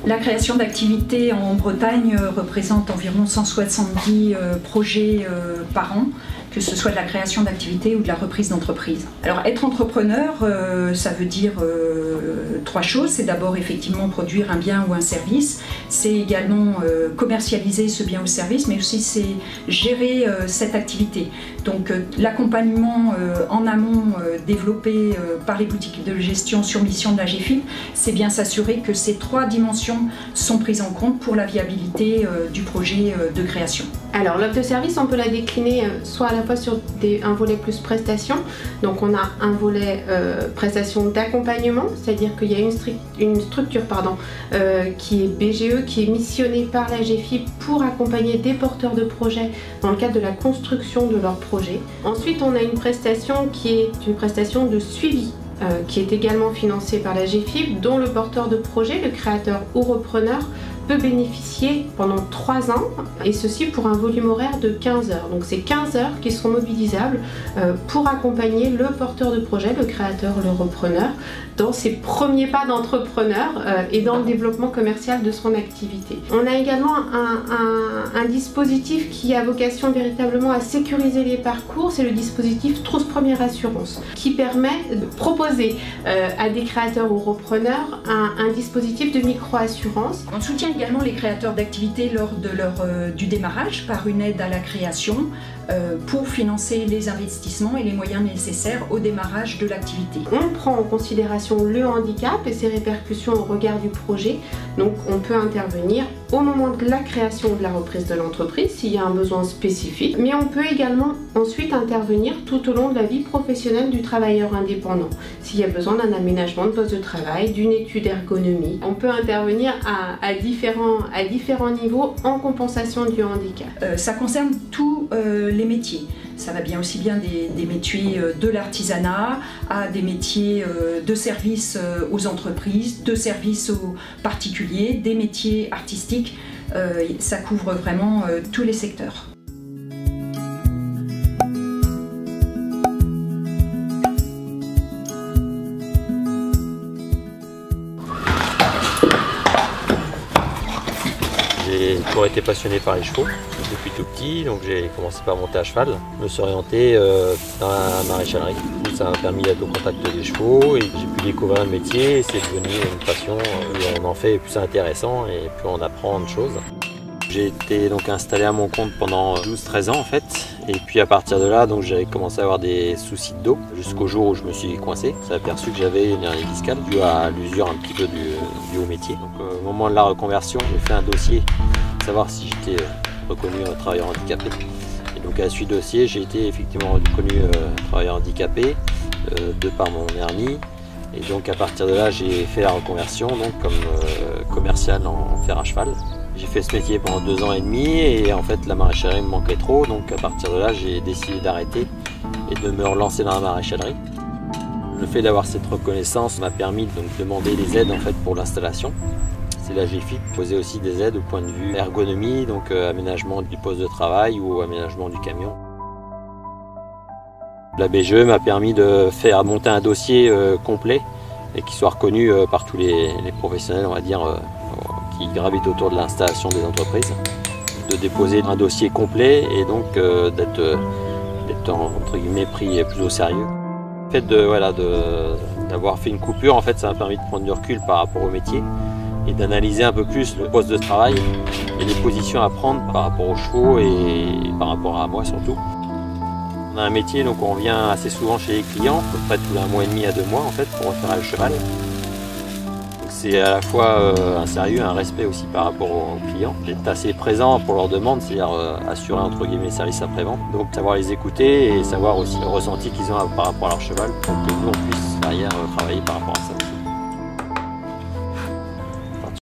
La création d'activités en Bretagne représente environ 170 projets par an, que ce soit de la création d'activités ou de la reprise d'entreprise. Alors être entrepreneur, ça veut dire trois choses. C'est d'abord effectivement produire un bien ou un service, c'est également commercialiser ce bien ou service, mais aussi c'est gérer cette activité. Donc l'accompagnement en amont développé par les boutiques de gestion sur mission de la GFIP, c'est bien s'assurer que ces trois dimensions sont prises en compte pour la viabilité du projet de création. Alors l'offre de service, on peut la décliner soit à la fois sur un volet plus prestation, donc on a un volet prestation d'accompagnement, c'est-à-dire qu'il y a une structure qui est BGE, qui est missionnée par la GFIP pour accompagner des porteurs de projets dans le cadre de la construction de leur projet. Ensuite on a une prestation qui est une prestation de suivi, qui est également financée par la GFIP, dont le porteur de projet, le créateur ou repreneur, peut bénéficier pendant 3 ans, et ceci pour un volume horaire de 15 heures. Donc c'est 15 heures qui seront mobilisables pour accompagner le porteur de projet, le créateur, le repreneur, dans ses premiers pas d'entrepreneur et dans le développement commercial de son activité. On a également un dispositif qui a vocation véritablement à sécuriser les parcours, c'est le dispositif Trousse Première Assurance, qui permet de proposer à des créateurs ou repreneurs un dispositif de micro-assurance. On soutient également les créateurs d'activités lors de du démarrage par une aide à la création pour financer les investissements et les moyens nécessaires au démarrage de l'activité. On prend en considération le handicap et ses répercussions au regard du projet, donc on peut intervenir au moment de la création ou de la reprise de l'entreprise s'il y a un besoin spécifique, mais on peut également ensuite intervenir tout au long de la vie professionnelle du travailleur indépendant. S'il y a besoin d'un aménagement de poste de travail, d'une étude ergonomique, on peut intervenir à différents niveaux en compensation du handicap. Ça concerne tous les métiers. Ça va bien aussi bien des métiers de l'artisanat à des métiers de service aux entreprises, de service aux particuliers, des métiers artistiques. Ça couvre vraiment tous les secteurs. J'ai toujours été passionné par les chevaux depuis tout petit, donc j'ai commencé par monter à cheval. Je me suis orienté dans la maréchalerie. Ça m'a permis d'être au contact des chevaux et j'ai pu découvrir le métier et c'est devenu une passion. Plus on en fait, plus c'est intéressant et plus on apprend de choses. J'ai été donc installé à mon compte pendant 12-13 ans en fait, et puis à partir de là j'ai commencé à avoir des soucis de dos jusqu'au jour où je me suis coincé. J'ai aperçu que j'avais une hernie discale due à l'usure un petit peu du haut métier. Donc, au moment de la reconversion, j'ai fait un dossier pour savoir si j'étais reconnu travailleur handicapé. Et donc à la suite du dossier, j'ai été effectivement reconnu travailleur handicapé de par mon hernie. Et donc à partir de là, j'ai fait la reconversion donc, comme commercial en fer à cheval. J'ai fait ce métier pendant 2 ans et demi et en fait la maraîchalerie me manquait trop, donc à partir de là j'ai décidé d'arrêter et de me relancer dans la maréchalerie. Le fait d'avoir cette reconnaissance m'a permis donc de demander des aides en fait pour l'installation. C'est la GFIP qui posait aussi des aides au point de vue ergonomie, donc aménagement du poste de travail ou aménagement du camion. La BGE m'a permis de faire monter un dossier complet et qui soit reconnu par tous les professionnels, on va dire, qui gravitent autour de l'installation des entreprises, de déposer un dossier complet et donc d'être entre guillemets pris plus au sérieux. Le fait d'avoir fait une coupure, en fait, ça m'a permis de prendre du recul par rapport au métier et d'analyser un peu plus le poste de travail et les positions à prendre par rapport aux chevaux et par rapport à moi surtout. On a un métier, donc on vient assez souvent chez les clients, à peu près tous les 1 mois et demi à 2 mois en fait, pour refaire le cheval. C'est à la fois un sérieux, un respect aussi par rapport aux clients. D'être assez présent pour leurs demandes, c'est-à-dire assurer entre guillemets le service après-vente. Donc savoir les écouter et savoir aussi le ressenti qu'ils ont par rapport à leur cheval pour que nous on puisse derrière travailler par rapport à ça.